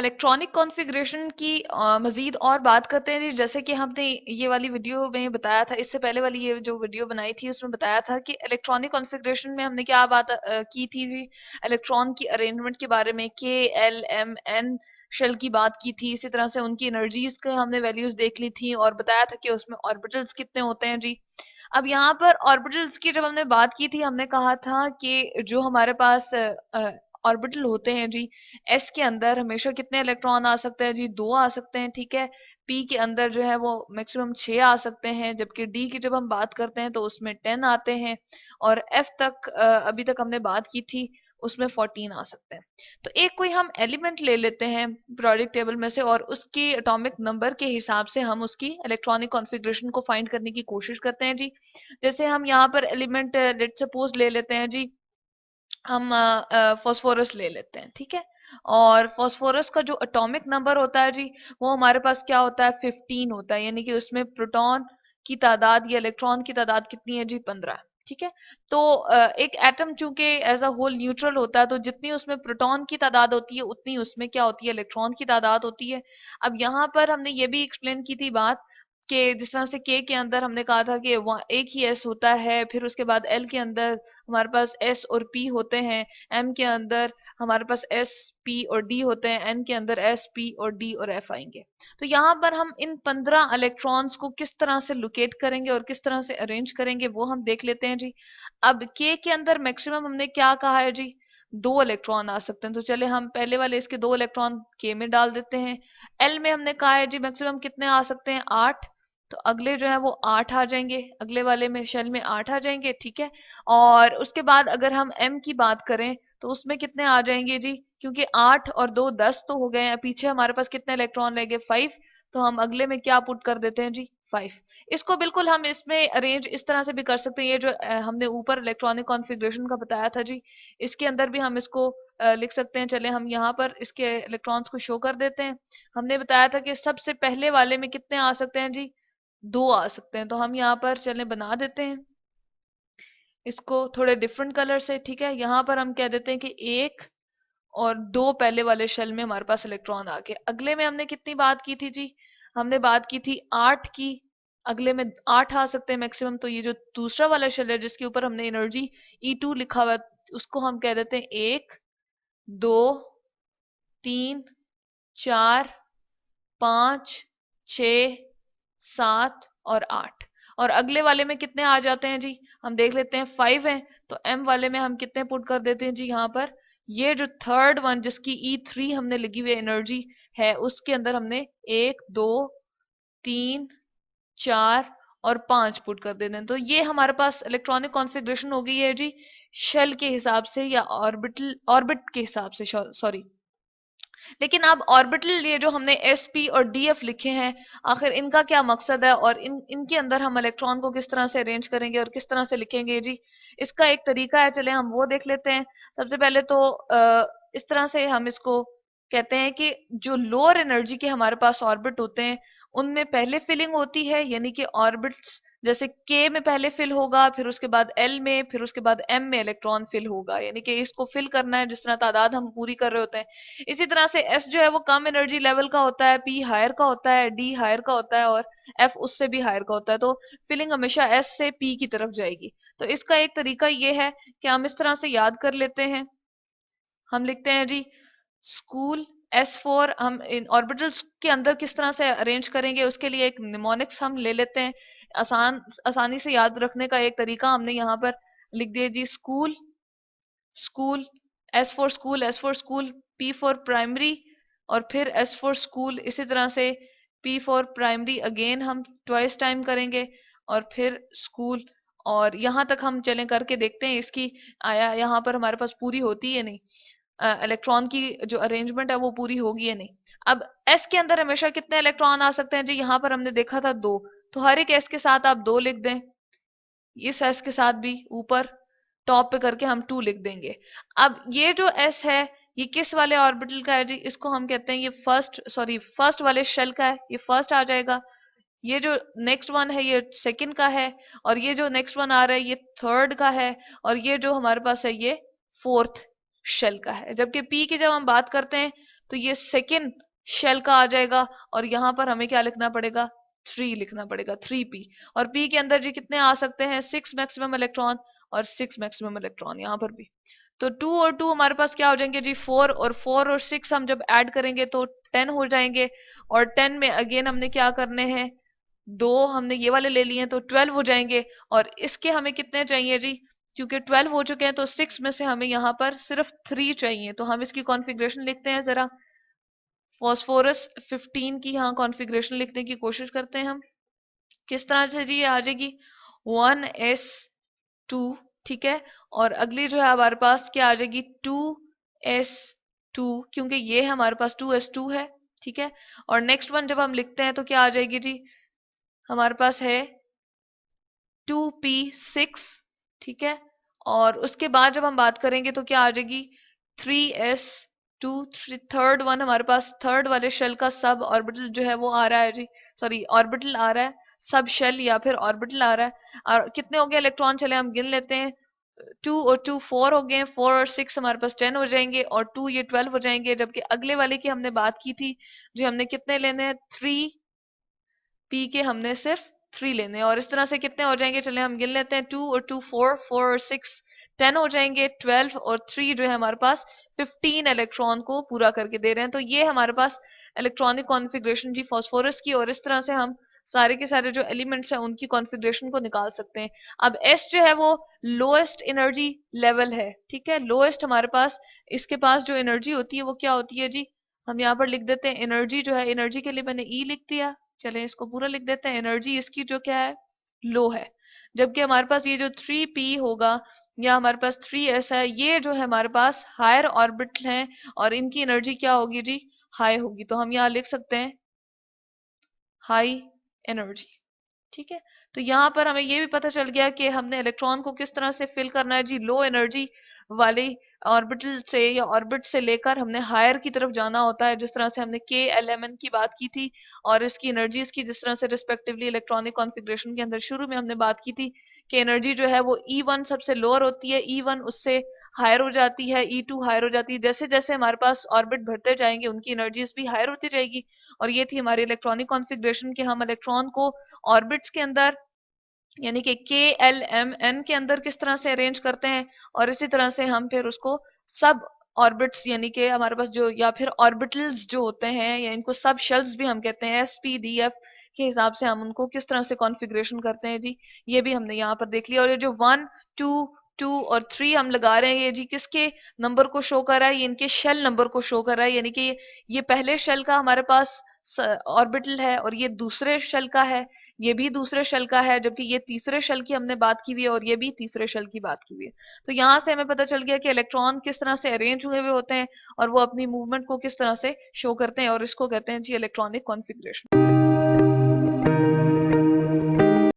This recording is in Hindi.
इलेक्ट्रॉनिक कॉन्फ़िगरेशन की मज़ीद और बात करते हैं जी। जैसे कि हमने ये वाली वीडियो में बताया था, इससे पहले वाली ये जो वीडियो बनाई थी उसमें बताया था कि इलेक्ट्रॉनिक कॉन्फ़िगरेशन में हमने क्या बात की थी जी। इलेक्ट्रॉन की अरेंजमेंट के बारे में के एल एम एन शेल की बात की थी। इसी तरह से उनकी एनर्जीज के हमने वैल्यूज देख ली थी और बताया था कि उसमें ऑर्बिटल्स कितने होते हैं जी। अब यहाँ पर ऑर्बिटल्स की जब हमने बात की थी, हमने कहा था कि जो हमारे पास ऑर्बिटल होते हैं जी, एस के अंदर हमेशा कितने इलेक्ट्रॉन आ सकते हैं जी? 2 आ सकते हैं, ठीक है। पी के अंदर जो है वो मैक्सिमम 6 आ सकते हैं, जबकि डी की जब हम बात करते हैं तो उसमें 10 आते हैं। और एफ तक अभी तक हमने बात की थी, उसमें 14 आ सकते हैं। तो एक कोई हम एलिमेंट ले लेते हैं प्रोडक्ट टेबल में से और उसकी एटॉमिक नंबर के हिसाब से हम उसकी इलेक्ट्रॉनिक कॉन्फ़िगरेशन को फाइंड करने की कोशिश करते हैं जी। जैसे हम यहाँ पर एलिमेंट लेट सपोज ले लेते हैं जी, हम फास्फोरस ले लेते हैं, ठीक है। और फास्फोरस का जो एटॉमिक नंबर होता है जी, वो हमारे पास क्या होता है? 15 होता है, यानी कि उसमें प्रोटॉन की तादाद या इलेक्ट्रॉन की तादाद कितनी है जी? 15, ठीक है। तो एक एटम चूंकि एज अ होल न्यूट्रल होता है, तो जितनी उसमें प्रोटॉन की तादाद होती है उतनी उसमें क्या होती है? इलेक्ट्रॉन की तादाद होती है। अब यहाँ पर हमने ये भी एक्सप्लेन की थी बात कि जिस तरह से के अंदर हमने कहा था कि वहाँ एक ही एस होता है, फिर उसके बाद एल के अंदर हमारे पास एस और पी होते हैं, एम के अंदर हमारे पास एस पी और डी होते हैं, एन के अंदर एस पी और डी और एफ आएंगे। तो यहाँ पर हम इन 15 इलेक्ट्रॉन्स को किस तरह से लोकेट करेंगे और किस तरह से अरेंज करेंगे वो हम देख लेते हैं जी। अब के अंदर मैक्सिमम हमने क्या कहा है जी? 2 इलेक्ट्रॉन आ सकते हैं, तो चले हम पहले वाले इसके 2 इलेक्ट्रॉन के में डाल देते हैं। एल में हमने कहा है जी मैक्सिमम कितने आ सकते हैं? 8। तो अगले जो है वो 8 आ जाएंगे, अगले वाले में शेल में 8 आ जाएंगे, ठीक है। और उसके बाद अगर हम एम की बात करें तो उसमें कितने आ जाएंगे जी? क्योंकि 8 और 2 10 तो हो गए हैं, पीछे हमारे पास कितने इलेक्ट्रॉन रह गए? 5। तो हम अगले में क्या पुट कर देते हैं जी? 5। इसको बिल्कुल हम इसमें अरेंज इस तरह से भी कर सकते हैं। ये जो हमने ऊपर इलेक्ट्रॉनिक कॉन्फ़िगरेशन का बताया था जी, इसके अंदर भी हम इसको लिख सकते हैं। चले हम यहाँ पर इसके इलेक्ट्रॉन्स को शो कर देते हैं। हमने बताया था कि सबसे पहले वाले में कितने आ सकते हैं जी? 2 आ सकते हैं। तो हम यहाँ पर चले बना देते हैं इसको थोड़े डिफरेंट कलर से, ठीक है। यहाँ पर हम कह देते हैं कि 1 और 2 पहले वाले शेल में हमारे पास इलेक्ट्रॉन आ गए। अगले में हमने कितनी बात की थी जी? हमने बात की थी 8 की। अगले में 8 आ सकते हैं मैक्सिमम। तो ये जो दूसरा वाला शेल है जिसके ऊपर हमने एनर्जी E2 लिखा हुआ है, उसको हम कह देते हैं 1 2 3 4 5 6 7 और 8। और अगले वाले में कितने आ जाते हैं जी? हम देख लेते हैं 5 है। तो एम वाले में हम कितने पुट कर देते हैं जी? यहाँ पर ये जो थर्ड वन जिसकी E3 हमने लगी हुई एनर्जी है, उसके अंदर हमने 1 2 3 4 और 5 पुट कर देते हैं। तो ये हमारे पास इलेक्ट्रॉनिक कॉन्फ़िगरेशन हो गई है जी, शेल के हिसाब से या ऑर्बिट के हिसाब से, सॉरी। लेकिन अब ऑर्बिटल ये जो हमने एस पी और डी एफ लिखे हैं, आखिर इनका क्या मकसद है और इनके अंदर हम इलेक्ट्रॉन को किस तरह से अरेंज करेंगे और किस तरह से लिखेंगे जी? इसका एक तरीका है, चले हम वो देख लेते हैं। सबसे पहले तो इस तरह से हम इसको कहते हैं कि जो लोअर एनर्जी के हमारे पास ऑर्बिट होते हैं उनमें पहले फिलिंग होती है, यानी कि ऑर्बिट्स जैसे के में पहले फिल होगा, फिर उसके बाद एल में, फिर उसके बाद एम में इलेक्ट्रॉन फिल होगा, यानी कि इसको फिल करना है जिस तरह तादाद हम पूरी कर रहे होते हैं। इसी तरह से एस जो है वो कम एनर्जी लेवल का होता है, पी हायर का होता है, डी हायर का होता है और एफ उससे भी हायर का होता है। तो फिलिंग हमेशा एस से पी की तरफ जाएगी। तो इसका एक तरीका ये है कि हम इस तरह से याद कर लेते हैं। हम लिखते हैं जी स्कूल S4। हम इन ऑर्बिटल्स के अंदर किस तरह से अरेंज करेंगे उसके लिए एक निमोनिक्स हम ले लेते हैं। आसानी से याद रखने का एक तरीका हमने यहाँ पर लिख दिया जी, school school, S4 school, P for primary और फिर S4 स्कूल। इसी तरह से P फॉर प्राइमरी अगेन हम ट्वाइस टाइम करेंगे और फिर स्कूल। और यहाँ तक हम चलें करके देखते हैं इसकी आया यहाँ पर हमारे पास पूरी होती है नहीं, इलेक्ट्रॉन की जो अरेंजमेंट है वो पूरी होगी या नहीं। अब एस के अंदर हमेशा कितने इलेक्ट्रॉन आ सकते हैं जी? यहाँ पर हमने देखा था 2। तो हर एक एस के साथ आप 2 लिख दें, इस एस के साथ भी ऊपर टॉप पे करके हम 2 लिख देंगे। अब ये जो एस है ये किस वाले ऑर्बिटल का है जी? इसको हम कहते हैं ये फर्स्ट वाले शेल का है, ये फर्स्ट आ जाएगा। ये जो नेक्स्ट वन है ये सेकंड का है और ये जो नेक्स्ट वन आ रहा है ये थर्ड का है और ये जो हमारे पास है ये फोर्थ शेल का है। जबकि पी की जब हम बात करते हैं तो ये सेकेंड शेल का आ जाएगा, और यहां पर हमें क्या लिखना पड़ेगा, 3 लिखना पड़ेगा, 3p। और p के अंदर जी कितने आ सकते हैं, 6 मैक्सिमम इलेक्ट्रॉन और 6 मैक्सिमम इलेक्ट्रॉन यहाँ पर भी। तो 2 और 2 हमारे पास क्या हो जाएंगे जी, 4, और 4 और 6 हम जब ऐड करेंगे तो 10 हो जाएंगे। और 10 में अगेन हमने क्या करने हैं, दो हमने ये वाले ले लिए हैं तो 12 हो जाएंगे। और इसके हमें कितने चाहिए जी, क्योंकि 12 हो चुके हैं तो 6 में से हमें यहाँ पर सिर्फ 3 चाहिए। तो हम इसकी कॉन्फ़िगरेशन लिखते हैं जरा, फॉस्फोरस 15 की यहाँ कॉन्फ़िगरेशन लिखने की कोशिश करते हैं हम। किस तरह से जी ये आ जाएगी, 1s2, ठीक है। और अगली जो है हमारे पास क्या आ जाएगी, 2s2, क्योंकि ये हमारे पास 2s2 है, ठीक है। और नेक्स्ट वन जब हम लिखते हैं तो क्या आ जाएगी जी, हमारे पास है 2p6, ठीक है। और उसके बाद जब हम बात करेंगे तो क्या आ जाएगी, 3s2। थर्ड वन हमारे पास, थर्ड वाले शेल का सब ऑर्बिटल जो है वो आ रहा है जी, सॉरी ऑर्बिटल आ रहा है, सब शेल या फिर ऑर्बिटल आ रहा है। और कितने हो गए इलेक्ट्रॉन, चले हम गिन लेते हैं। 2 और 2 4 हो गए, 4 और 6 हमारे पास 10 हो जाएंगे, और 2 ये 12 हो जाएंगे। जबकि अगले वाले की हमने बात की थी जो हमने कितने लेने हैं, 3p के हमने सिर्फ 3 लेने हैं। और इस तरह से कितने हो जाएंगे, चले हम गिन लेते हैं, 2 और 2 4, 4 और 6 10 हो जाएंगे, 12 और 3 जो है हमारे पास 15 इलेक्ट्रॉन को पूरा करके दे रहे हैं। तो ये हमारे पास इलेक्ट्रॉनिक कॉन्फ़िगरेशन जी फॉस्फोरस की, और इस तरह से हम सारे के सारे जो एलिमेंट्स हैं उनकी कॉन्फ़िगरेशन को निकाल सकते हैं। अब S जो है वो लोएस्ट एनर्जी लेवल है, ठीक है। लोएस्ट हमारे पास, इसके पास जो एनर्जी होती है वो क्या होती है जी, हम यहाँ पर लिख देते हैं एनर्जी जो है, एनर्जी के लिए मैंने E लिख दिया, चले इसको पूरा लिख देते हैं, एनर्जी इसकी जो क्या है, लो है। जबकि हमारे पास ये जो 3p होगा या हमारे पास 3s है, ये जो है हमारे पास हायर ऑर्बिटल हैं, और इनकी एनर्जी क्या होगी जी, हाई होगी। तो हम यहाँ लिख सकते हैं हाई एनर्जी, ठीक है। तो यहाँ पर हमें ये भी पता चल गया कि हमने इलेक्ट्रॉन को किस तरह से फिल करना है जी, लो एनर्जी वाले ऑर्बिटल से या ऑर्बिट से लेकर हमने हायर की तरफ जाना होता है, जिस तरह से हमने के एल एम एन की बात की थी, और इसकी एनर्जीज की जिस तरह से रिस्पेक्टिवली इलेक्ट्रॉनिक कॉन्फ़िगरेशन के अंदर शुरू में हमने बात की थी कि एनर्जी जो है वो E1 सबसे लोअर होती है, E1 उससे हायर हो जाती है, E2 हायर हो जाती है। जैसे जैसे हमारे पास ऑर्बिट बढ़ते जाएंगे उनकी एनर्जीज भी हायर होती जाएगी। और ये थी हमारी इलेक्ट्रॉनिक कॉन्फ़िगरेशन कि हम इलेक्ट्रॉन को ऑर्बिट्स के अंदर यानी कि के एल एम एन के अंदर किस तरह से अरेंज करते हैं, और इसी तरह से हम फिर उसको सब ऑर्बिट्स यानी कि हमारे पास जो, या फिर ऑर्बिटल्स जो होते हैं, या इनको सब शेल्स भी हम कहते हैं, SPDF के हिसाब से हम उनको किस तरह से कॉन्फ़िगरेशन करते हैं जी, ये भी हमने यहाँ पर देख लिया। और ये जो 1 2 2 और 3 हम लगा रहे हैं, ये जी किसके नंबर को शो कर रहा है, ये इनके शेल नंबर को शो कर रहा है। यानी कि ये पहले शेल का हमारे पास ऑर्बिटल है, और ये दूसरे शेल का है, ये भी दूसरे शेल का है, जबकि ये तीसरे शेल की हमने बात की हुई है, और ये भी तीसरे शेल की बात की हुई है। तो यहाँ से हमें पता चल गया कि इलेक्ट्रॉन किस तरह से अरेंज हुए हुए होते हैं, और वो अपनी मूवमेंट को किस तरह से शो करते हैं, और इसको कहते हैं जी इलेक्ट्रॉनिक कॉन्फ़िगरेशन।